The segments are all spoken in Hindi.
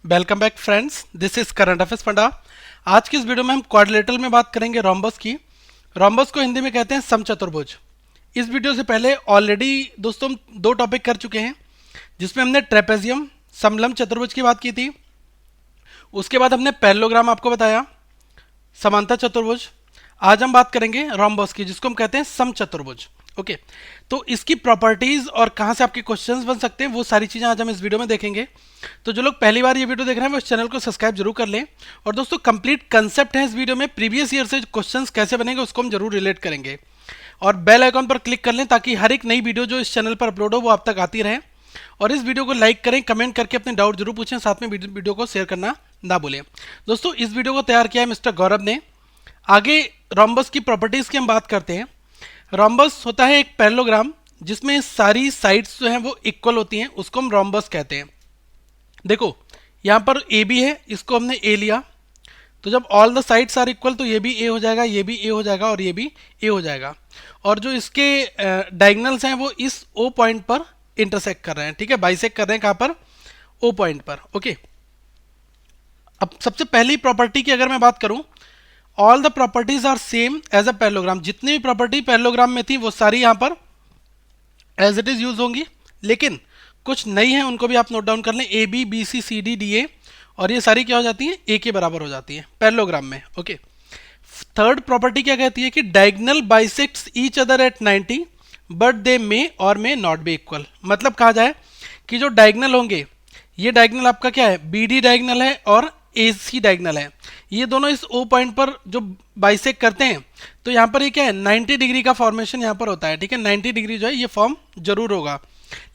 Welcome back friends, this is current affairs funda. आज की इस वीडियो में हम क्वाड्रिलेटरल में बात करेंगे रोम्बस की। रोम्बस को हिंदी में कहते हैं समचतुर्भुज। इस वीडियो से पहले ऑलरेडी दोस्तों हम दो टॉपिक कर चुके हैं, जिसमें हमने ट्रेपेजियम समलंब चतुर्भुज की बात की थी। उसके बाद हमने पैरेललोग्राम आपको बताया, समांतर चतुर्भुज। आज हम बात करेंगे रोम्बस की, जिसको हम कहते हैं समचतुर्भुज। ओके, तो इसकी प्रॉपर्टीज और कहां से आपके क्वेश्चंस बन सकते हैं, वो सारी चीजें आज हम इस वीडियो में देखेंगे। तो जो लोग पहली बार ये वीडियो देख रहे हैं वो इस चैनल को सब्सक्राइब जरूर कर लें। और दोस्तों कंप्लीट कंसेप्ट है इस वीडियो में, प्रीवियस ईयर से क्वेश्चंस कैसे बनेंगे उसको हम जरूर रिलेट करेंगे। और बेल आइकॉन पर क्लिक कर लें ताकि हर एक नई वीडियो जो इस चैनल पर अपलोड हो वो आप तक आती रहे। और इस वीडियो को लाइक करें, कमेंट करके अपने डाउट जरूर पूछें, साथ में वीडियो को शेयर करना ना भूलें। दोस्तों इस वीडियो को तैयार किया है मिस्टर गौरव ने। आगे रोम्बस की प्रॉपर्टीज की हम बात करते हैं। रोम्बस होता है एक पैरेललोग्राम जिसमें सारी साइड्स जो हैं वो इक्वल होती हैं, उसको हम रोम्बस कहते हैं। देखो यहां पर ए बी है, इसको हमने ए लिया, तो जब all the sides are equal तो ये भी ए हो जाएगा, ये भी ए हो जाएगा और ये भी ए हो जाएगा। और जो इसके डायगोनल्स हैं वो इस ओ पॉइंट पर इंटरसेक्ट कर रहे हैं, ठीक है, बाइसेक्ट कर रहे हैं कहां पर, ओ पॉइंट पर। ओके, अब सबसे पहली प्रॉपर्टी की अगर मैं बात करूं, all the properties are same as a parallelogram. जितनी भी प्रॉपर्टी पैरेललोग्राम में थी वो सारी यहां पर एज इट इज यूज होंगी, लेकिन कुछ नई है, उनको भी आप नोट डाउन कर लें। A B B C C D D A, और ये सारी क्या हो जाती है, ए के बराबर हो जाती है पैरेललोग्राम में। ओके, थर्ड प्रॉपर्टी क्या कहती है कि diagonal bisects each other at 90 but they may or may not be equal. मतलब कहा जाए कि जो डायगोनल होंगे, ये डायगोनल आपका क्या है, बी डी डायगोनल है और ए सी डायगोनल है, ये दोनों इस ओ पॉइंट पर जो बाइसेक्ट करते हैं, तो यहाँ पर ये क्या है, 90 डिग्री का फॉर्मेशन यहाँ पर होता है, ठीक है, 90 डिग्री जो है ये फॉर्म जरूर होगा।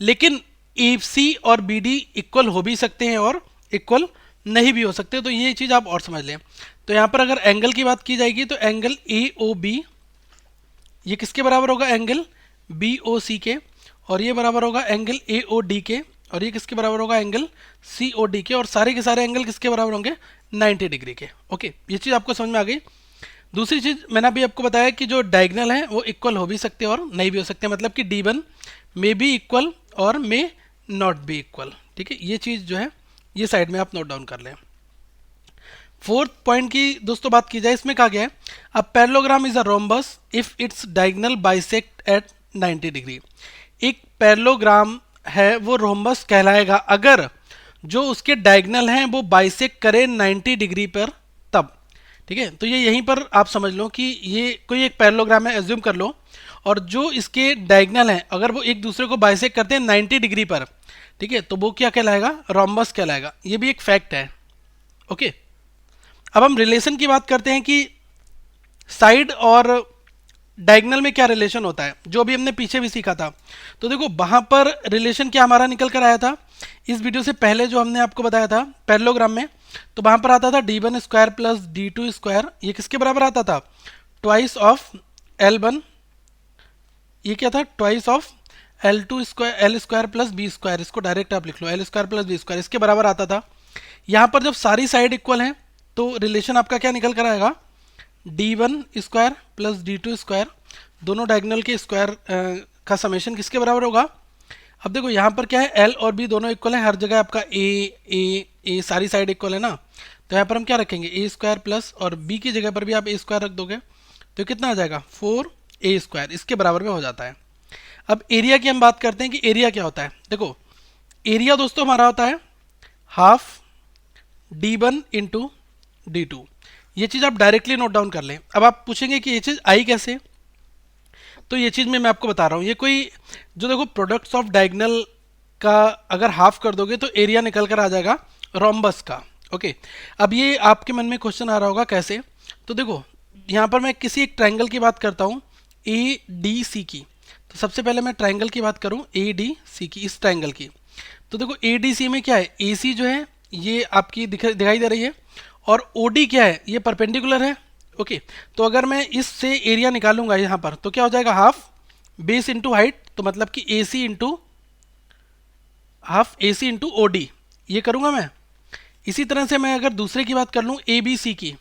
लेकिन ए सी और बी डी इक्वल हो भी सकते हैं और इक्वल नहीं भी हो सकते, तो ये चीज़ आप और समझ लें। तो यहाँ पर अगर एंगल की बात की जाएगी तो एंगल ए ओ बी ये किसके बराबर होगा, एंगल बी ओ सी के, और ये बराबर होगा एंगल ए ओ डी के, और ये किसके बराबर होगा, एंगल सी ओ डी के, और सारे के सारे एंगल किसके बराबर होंगे, 90 डिग्री के। ओके, ये चीज़ आपको समझ में आ गई। दूसरी चीज़ मैंने अभी आपको बताया कि जो डायगोनल है वो इक्वल हो भी सकते हैं और नहीं भी हो सकते, मतलब कि D1 मे बी इक्वल और मे नॉट बी इक्वल, ठीक है। ये चीज़ जो है ये साइड में आप नोट डाउन कर लें। फोर्थ पॉइंट की दोस्तों बात की जाए, इसमें कहा गया है a parallelogram is a rhombus if its diagonal bisect at 90 degree. एक पैरेललोग्राम है वो रोम्बस कहलाएगा अगर जो उसके डायगोनल हैं वो बाइसेक्ट करे 90 डिग्री पर, तब, ठीक है। तो ये यहीं पर आप समझ लो कि ये कोई एक पैरेललोग्राम है, एज्यूम कर लो, और जो इसके डायगोनल हैं अगर वो एक दूसरे को बाइसेक्ट करते हैं 90 डिग्री पर, ठीक है, तो वो क्या कहलाएगा, रोम्बस कहलाएगा। ये भी एक फैक्ट है। ओके, अब हम रिलेशन की बात करते हैं कि साइड और डायगोनल में क्या रिलेशन होता है, जो अभी हमने पीछे भी सीखा था। तो देखो वहां पर रिलेशन क्या हमारा निकल कर आया था, इस वीडियो से पहले जो हमने आपको बताया था पैरेललोग्राम में, तो वहां पर आता था D1 square plus D2 square, ये किसके बराबर आता था, ट्वाइस ऑफ L1, ये क्या था, twice of L2 square, L square plus B square, इसको डायरेक्ट आप लिख लो, L square plus B square, इसके बराबर आता था। यहाँ पर जब सारी साइड इक्वल हैं तो रिलेशन आपका क्या निकल कर आएगा, D1 square plus D2 square, दोनों डायगोनल के स्क्वायर का समेशन किसके बराबर होगा। अब देखो यहाँ पर क्या है, L और B दोनों इक्वल है, हर जगह आपका ए सारी साइड इक्वल है ना, तो यहाँ पर हम क्या रखेंगे, ए स्क्वायर प्लस, और B की जगह पर भी आप ए स्क्वायर रख दोगे तो कितना आ जाएगा, 4a स्क्वायर, इसके बराबर में हो जाता है। अब एरिया की हम बात करते हैं कि एरिया क्या होता है। देखो एरिया दोस्तों हमारा होता है हाफ D1 इंटू D2, ये चीज़ आप डायरेक्टली नोट डाउन कर लें। अब आप पूछेंगे कि ये चीज़ आई कैसे, तो ये चीज़ मैं आपको बता रहा हूँ। ये कोई जो देखो प्रोडक्ट्स ऑफ डायगोनल का अगर हाफ कर दोगे तो एरिया निकल कर आ जाएगा रोम्बस का। ओके, अब ये आपके मन में क्वेश्चन आ रहा होगा कैसे, तो देखो यहाँ पर मैं किसी एक ट्रायंगल की बात करता हूँ, ए डी सी की। तो सबसे पहले मैं ट्रायंगल की बात करूँ, ए डी सी की, इस ट्रायंगल की। तो देखो ए डी सी में क्या है, ए सी जो है ये आपकी दिखाई दे रही है, और ओ डी क्या है, ये परपेंडिकुलर है। ओके, तो अगर मैं इससे एरिया निकालूंगा यहाँ पर तो क्या हो जाएगा, हाफ बेस इंटू हाइट, तो मतलब कि ए सी इंटू हाफ ए सी इंटू ओ डी, ये करूँगा मैं। इसी तरह से मैं अगर दूसरे की बात कर लूँ, ए बी सी की,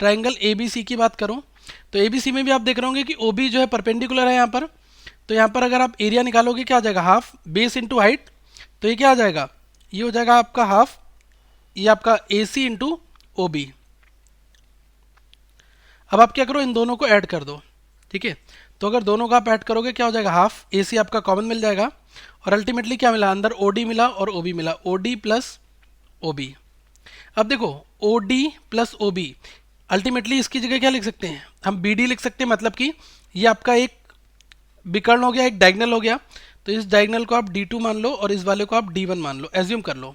ट्राइंगल ए बी सी की बात करूँ, तो ए बी सी में भी आप देख रहे होंगे कि ओ बी जो है परपेंडिकुलर है यहाँ पर, तो यहाँ पर अगर आप एरिया निकालोगे क्या आ जाएगा, हाफ बेस इंटू हाइट, तो ये क्या आ जाएगा, ये हो जाएगा आपका हाफ ये आपका ए सी इंटू ओ बी। अब आप क्या करो, इन दोनों को ऐड कर दो, ठीक है। तो अगर दोनों का आप ऐड करोगे क्या हो जाएगा, हाफ ए सी आपका कॉमन मिल जाएगा, और अल्टीमेटली क्या मिला, अंदर ओ डी मिला और ओ बी मिला, O D plus O B. अब देखो O D plus O B, ultimately इसकी जगह क्या लिख सकते हैं हम, बी डी लिख सकते हैं, मतलब कि ये आपका एक विकर्ण हो गया, एक डायगनल हो गया। तो इस डायगनल को आप D2 मान लो और इस वाले को आप D1 मान लो, एज्यूम कर लो।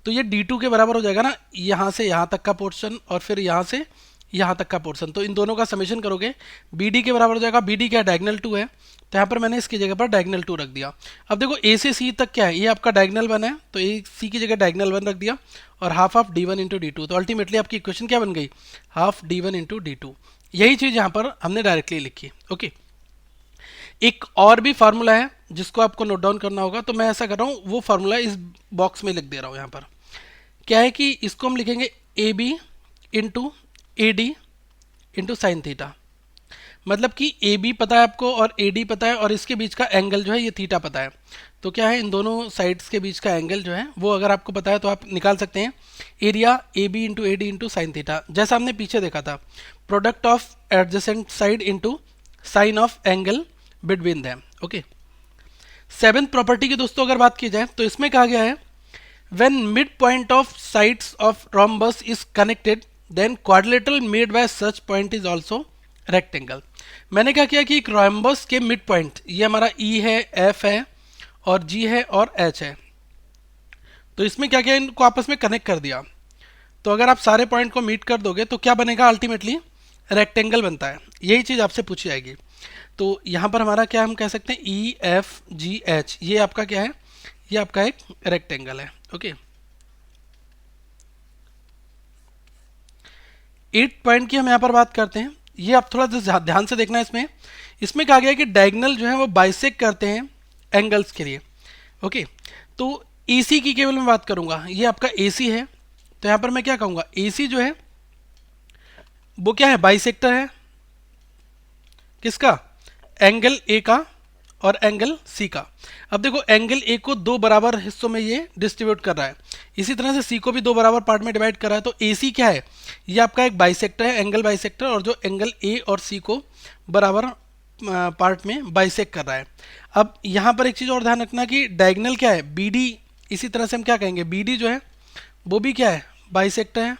तो ये D2 के बराबर हो जाएगा ना, यहाँ से यहाँ तक का पोर्शन और फिर यहाँ से यहाँ तक का पोर्शन। तो इन दोनों का समेशन करोगे BD के बराबर हो जाएगा। BD क्या, डायगनल 2 है, तो यहाँ पर मैंने इसकी जगह पर डायगनल 2 रख दिया। अब देखो A से C तक क्या है, ये आपका डायगनल 1 है, तो A C की जगह डायगनल 1 रख दिया और half of D1 into D2। तो अल्टीमेटली आपकी इक्वेशन क्या बन गई, हाफ D1 इंटू D2। यही चीज़ यहाँ पर हमने डायरेक्टली लिखी। ओके, एक और भी फार्मूला है जिसको आपको नोट डाउन करना होगा, तो मैं ऐसा कर रहा हूँ, वो फार्मूला इस बॉक्स में लिख दे रहा हूँ। यहाँ पर क्या है कि इसको हम लिखेंगे A B into A D into sine theta. मतलब कि ए बी पता है आपको और ए डी पता है, और इसके बीच का एंगल जो है ये थीटा पता है। तो क्या है, इन दोनों साइड्स के बीच का एंगल जो है वो अगर आपको पता है तो आप निकाल सकते हैं, area A B into A D into sine theta. जैसा हमने पीछे देखा था, product of adjacent side into sine of angle between them. Okay, seventh property की दोस्तों अगर बात की जाए तो इसमें कहा गया है, when mid point of sides of rhombus is connected then quadrilateral made by such point is also rectangle. मैंने क्या किया कि एक rhombus के मिड पॉइंट, ये हमारा E है, F है और G है और H है, तो इसमें क्या किया, इनको आपस में कनेक्ट कर दिया। तो अगर आप सारे पॉइंट को मीट कर दोगे तो क्या बनेगा, अल्टीमेटली रेक्टेंगल बनता है। यही चीज़ आपसे पूछी जाएगी। तो यहाँ पर हमारा क्या हम कह सकते हैं, EFGH, ये आपका क्या है, ये आपका एक रेक्टेंगल है। ओके, 8 पॉइंट की हम यहाँ पर बात करते हैं। ये आप थोड़ा ध्यान से देखना है। इसमें इसमें कहा गया है कि डायगोनल जो है वो बाइसेक्ट करते हैं एंगल्स के लिए। ओके, तो AC की केवल मैं बात करूंगा, ये आपका AC है, तो यहाँ पर मैं क्या कहूँगा, AC जो है वो क्या है, बाइसेक्टर है किसका, एंगल A का और एंगल C का। अब देखो एंगल A को दो बराबर हिस्सों में ये डिस्ट्रीब्यूट कर रहा है, इसी तरह से C को भी दो बराबर पार्ट में डिवाइड कर रहा है। तो AC क्या है, ये आपका एक बाइसेक्टर है, एंगल बाइसेक्टर, और जो एंगल A और C को बराबर पार्ट में बाइसेक्ट कर रहा है। अब यहाँ पर एक चीज़ और ध्यान रखना कि डायगोनल क्या है, BD, इसी तरह से हम क्या कहेंगे, BD जो है वो भी क्या है, बाइसेक्टर है।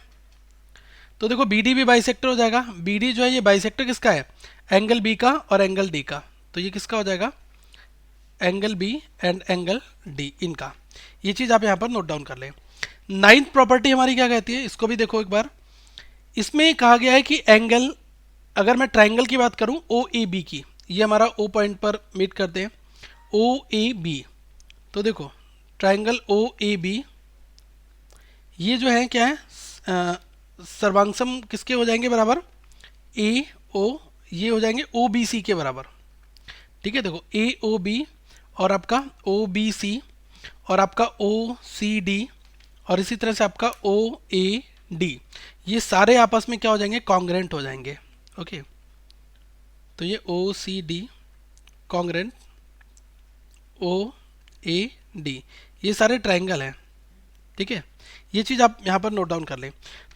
तो देखो BD भी बाइसेक्टर हो जाएगा। BD जो है ये बाइसेक्टर किसका है, एंगल B का और एंगल D का। तो ये किसका हो जाएगा, angle B and angle D, इनका। ये चीज़ आप यहाँ पर नोट डाउन कर लें। 9th प्रॉपर्टी हमारी क्या कहती है, इसको भी देखो एक बार। इसमें कहा गया है कि एंगल, अगर मैं ट्राइंगल की बात करूं OAB की, ये हमारा O पॉइंट पर मीट करते हैं, OAB। तो देखो ट्राइंगल OAB, ये जो है क्या है, सर्वांगसम किसके हो जाएंगे बराबर, AO, ये हो जाएंगे OBC के बराबर। ठीक है, देखो AOB और आपका OBC और आपका OCD और इसी तरह से आपका OAD, ये सारे आपस में क्या हो जाएंगे, कॉन्ग्रेंट हो जाएंगे। ओके, तो ये OCD कॉन्ग्रेंट OAD, ये सारे ट्राइंगल हैं। ठीक है, ये चीज़ आप यहाँ पर नोट डाउन कर लें।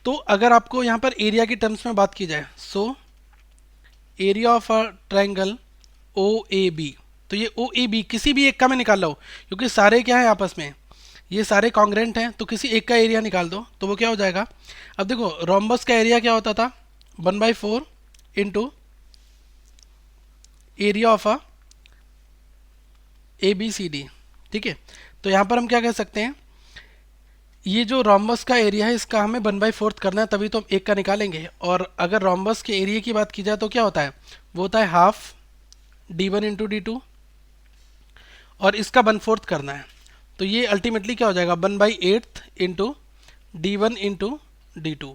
तो अगर आपको यहाँ पर एरिया की टर्म्स में बात की जाए, so area of a triangle OAB, तो ये OAB किसी भी एक का मैं निकाल रहा हूँ, क्योंकि सारे क्या है आपस में, ये सारे कॉन्ग्रेंट हैं, तो किसी एक का एरिया निकाल दो तो वो क्या हो जाएगा। अब देखो रोम्बस का एरिया क्या होता था, 1/4 into area of a ABCD। ठीक है, तो यहाँ पर हम क्या कह सकते हैं, ये जो रोम्बस का एरिया है इसका हमें 1/4 करना है, तभी तो हम एक का निकालेंगे। और अगर रोम्बस के एरिया की बात की जाए तो क्या होता है, वो होता है हाफ D1 इंटू D2, और इसका 1/4 करना है, तो ये अल्टीमेटली क्या हो जाएगा, 1/8 इंटू D1 इंटू D2।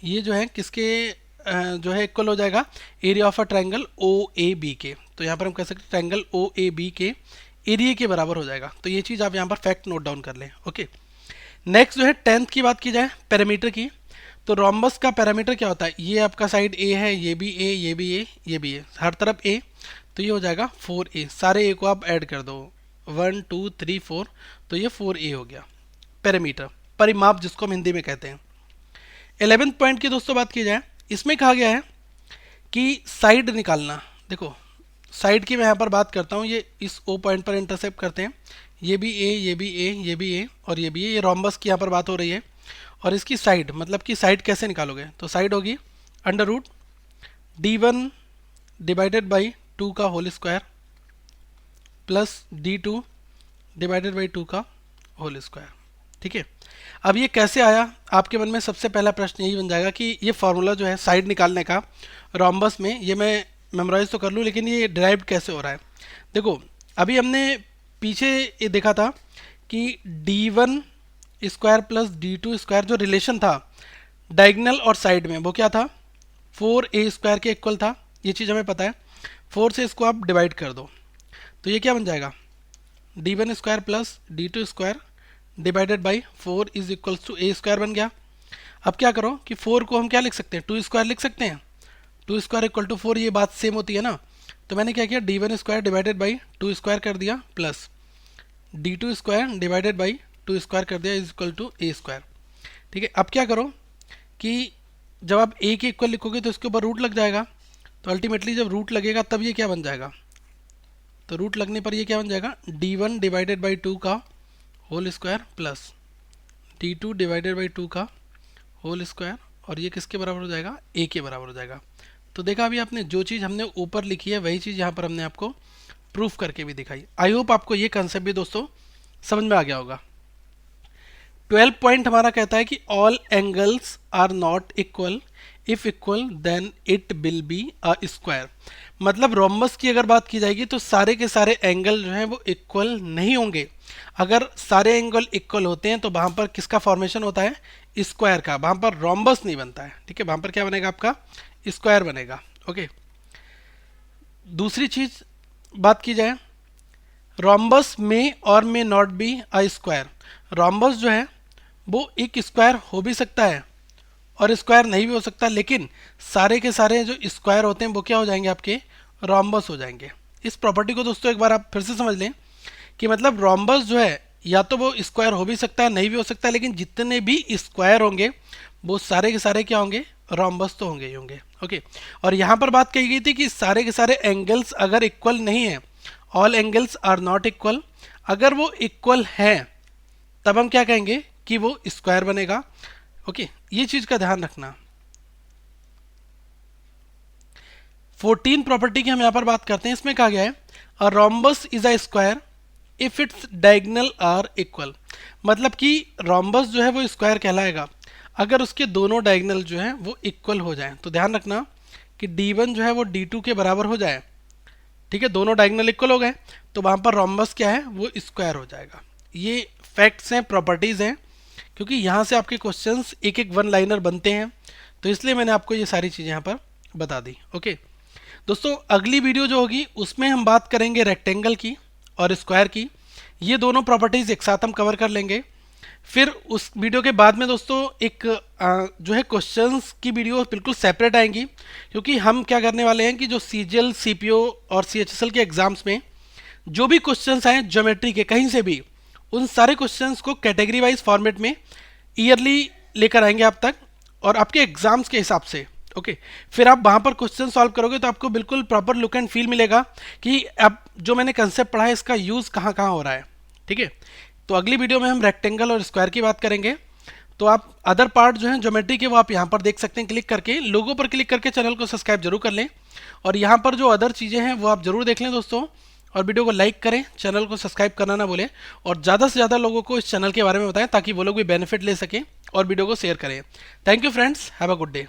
ये जो है किसके जो है इक्वल हो जाएगा, area of a triangle OAB के। तो यहाँ पर हम कह सकते हैं ट्राइंगल OAB के एरिया के बराबर हो जाएगा। तो ये चीज़ आप यहाँ पर फैक्ट नोट डाउन कर लें। ओके, नेक्स्ट जो है 10th की बात की जाए, पैरामीटर की, तो रोम्बस का पैरामीटर क्या होता है, ये आपका साइड A है, ये भी A, ये भी A, ये भी A, हर तरफ A, तो ये हो जाएगा 4A। सारे A को आप ऐड कर दो, 1 2 3 4, तो ये 4A हो गया पैरामीटर। परिमाप जिसको हम हिंदी में कहते हैं। 11th पॉइंट की दोस्तों बात की जाए, इसमें कहा गया है कि साइड निकालना। देखो साइड की मैं यहाँ पर बात करता हूँ, ये इस O पॉइंट पर इंटरसेप्ट करते हैं, ये भी A, ये भी A, ये भी A और ये भी A, ये रोम्बस की यहाँ पर बात हो रही है। और इसकी साइड मतलब कि साइड कैसे निकालोगे, तो साइड होगी under root D1 divided by 2 का whole square plus D2 divided by 2 का होल स्क्वायर। ठीक है, अब ये कैसे आया, आपके मन में सबसे पहला प्रश्न यही बन जाएगा कि ये फार्मूला जो है साइड निकालने का रोम्बस में, ये मैं मेमोराइज तो कर लूँ लेकिन ये डिराइव्ड कैसे हो रहा है। देखो अभी हमने पीछे ये देखा था कि D1 square plus D2 square जो रिलेशन था डायगोनल और साइड में, वो क्या था 4A स्क्वायर के इक्वल था, ये चीज़ हमें पता है। 4 से इसको आप डिवाइड कर दो तो ये क्या बन जाएगा, D1 square plus D2 square divided by 4 is equals to A square बन गया। अब क्या करो कि 4 को हम क्या लिख सकते हैं, 2 स्क्वायर लिख सकते हैं, 2 स्क्वायर इक्वल टू 4, ये बात सेम होती है ना। तो मैंने क्या किया, D1 square divided by 2 square कर दिया plus D2 square divided by 2 square कर दिया is equal to A square. ठीक है, अब क्या करो कि जब आप A के इक्वल लिखोगे तो इसके ऊपर रूट लग जाएगा, तो अल्टीमेटली जब रूट लगेगा तब ये क्या बन जाएगा, तो रूट लगने पर ये क्या बन जाएगा, D1 डिवाइडेड बाई 2 का whole square plus D2 divided by 2 का होल स्क्वायर, और ये किसके बराबर हो जाएगा, A के बराबर हो जाएगा। तो देखा अभी आपने, जो चीज़ हमने ऊपर लिखी है वही चीज़ यहाँ पर हमने आपको प्रूफ करके भी दिखाई। आई होप आपको ये कंसेप्ट भी दोस्तों समझ में आ गया होगा। 12 पॉइंट हमारा कहता है कि all angles are not equal, if equal then it will be a square. मतलब रोम्बस की अगर बात की जाएगी तो सारे के सारे एंगल जो हैं वो इक्वल नहीं होंगे। अगर सारे एंगल इक्वल होते हैं तो वहाँ पर किसका फॉर्मेशन होता है, स्क्वायर का, वहाँ पर रोम्बस नहीं बनता है। ठीक है, वहाँ पर क्या बनेगा, आपका स्क्वायर बनेगा। ओके, दूसरी चीज बात की जाए, रोम्बस में और में not be a square. Rhombus जो है वो एक स्क्वायर हो भी सकता है और स्क्वायर नहीं भी हो सकता, लेकिन सारे के सारे जो स्क्वायर होते हैं वो क्या हो जाएंगे, आपके रोम्बस हो जाएंगे। इस प्रॉपर्टी को दोस्तों एक बार आप फिर से समझ लें कि मतलब रोम्बस जो है या तो वो स्क्वायर हो भी सकता है, नहीं भी हो सकता है, लेकिन जितने भी स्क्वायर होंगे वो सारे के सारे क्या होंगे, रोम्बस तो होंगे ही होंगे। ओके, और यहाँ पर बात कही गई थी कि सारे के सारे एंगल्स अगर इक्वल नहीं है, all angles are not equal, अगर वो इक्वल हैं तब हम क्या कहेंगे कि वो स्क्वायर बनेगा। ओके, ये चीज का ध्यान रखना। 14 प्रॉपर्टी की हम यहाँ पर बात करते हैं, इसमें कहा गया है a rhombus is a square if its diagonal are equal. मतलब कि रोम्बस जो है वो स्क्वायर कहलाएगा अगर उसके दोनों डायगोनल जो हैं वो इक्वल हो जाएं। तो ध्यान रखना कि D1 जो है वो D2 के बराबर हो जाए। ठीक है, दोनों डायगोनल इक्वल हो गए तो वहाँ पर रोम्बस क्या है, वो स्क्वायर हो जाएगा। ये फैक्ट्स हैं, प्रॉपर्टीज़ हैं, क्योंकि यहाँ से आपके क्वेश्चंस एक एक वन लाइनर बनते हैं, तो इसलिए मैंने आपको ये सारी चीज़ें यहाँ पर बता दी। ओके दोस्तों, अगली वीडियो जो होगी उसमें हम बात करेंगे रेक्टेंगल की और स्क्वायर की। ये दोनों प्रॉपर्टीज़ एक साथ हम कवर कर लेंगे। फिर उस वीडियो के बाद में दोस्तों एक जो है क्वेश्चंस की वीडियो बिल्कुल सेपरेट आएंगी, क्योंकि हम क्या करने वाले हैं कि जो CGL, CPO और CHSL के एग्जाम्स में जो भी क्वेश्चंस आए ज्योमेट्री के कहीं से भी, उन सारे क्वेश्चंस को कैटेगरी वाइज फॉर्मेट में ईयरली लेकर आएंगे आप तक और आपके एग्जाम्स के हिसाब से। ओके, फिर आप वहाँ पर क्वेश्चन सॉल्व करोगे तो आपको बिल्कुल प्रॉपर लुक एंड फील मिलेगा कि अब जो मैंने कंसेप्ट पढ़ा है इसका यूज़ कहाँ कहाँ हो रहा है। ठीक है, तो अगली वीडियो में हम रेक्टेंगल और स्क्वायर की बात करेंगे। तो आप अदर पार्ट जो है ज्योमेट्री के वो आप यहाँ पर देख सकते हैं, क्लिक करके, लोगों पर क्लिक करके चैनल को सब्सक्राइब जरूर कर लें, और यहाँ पर जो अदर चीज़ें हैं वो आप जरूर देख लें दोस्तों, और वीडियो को लाइक करें, चैनल को सब्सक्राइब करना ना भूलें, और ज़्यादा से ज़्यादा लोगों को इस चैनल के बारे में बताएं ताकि वो लोग भी बेनिफिट ले सकें, और वीडियो को शेयर करें। Thank you friends, have a good day.